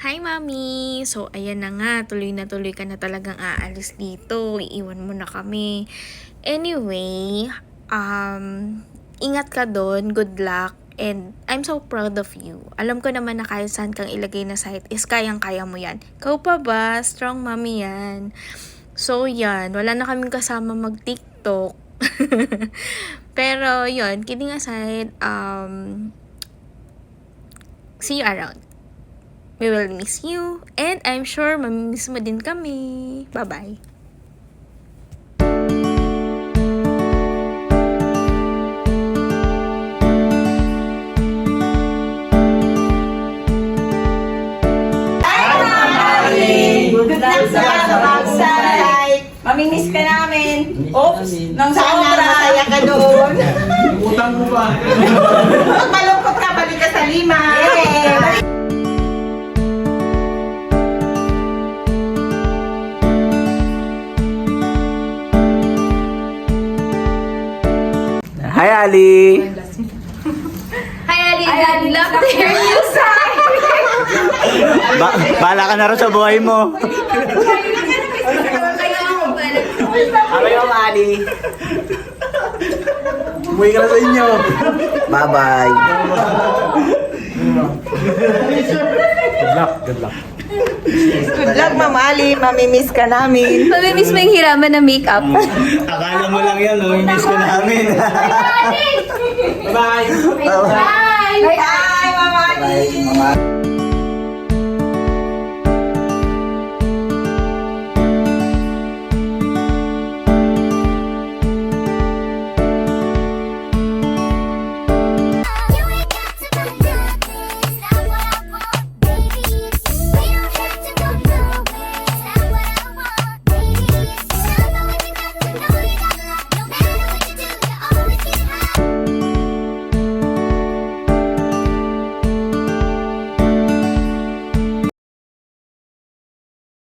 Hi, Mami! So, ayan na nga. Tuloy ka na talagang aalis dito. Iiwan mo na kami. Anyway, ingat ka doon. Good luck. And I'm so proud of you. Alam ko naman na kahit saan kang ilagay na site is kayang-kaya mo yan. Ikaw pa ba? Strong mommy yan. So, yan. Wala na kaming kasama mag-TikTok. Pero, yun. Kidding aside, see you around. We will miss you. And I'm sure mamimiss mo din kami. Bye-bye. Good luck sa pagsasay. Mamimiss ka namin. Oops, nang sobra. Masaya ka doon. Utang mo ba? Pag malungkot ka, balik ka sa lima. Yeah. Hi, Ali! Hi, Ali. I'd love to hear you sigh. Bahala ka na rin sa buhay mo. Ayaw, Ali! Umuwi ka na sa inyo. Bye-bye. Good luck. Good luck, Ma'am Ali. Mamimiss ka namin. Mamimiss mo yung hiraman ng makeup. Akala mo lang yan, no? Miss ko namin. Bye-bye. Bye, Ma'am Ali. Bye.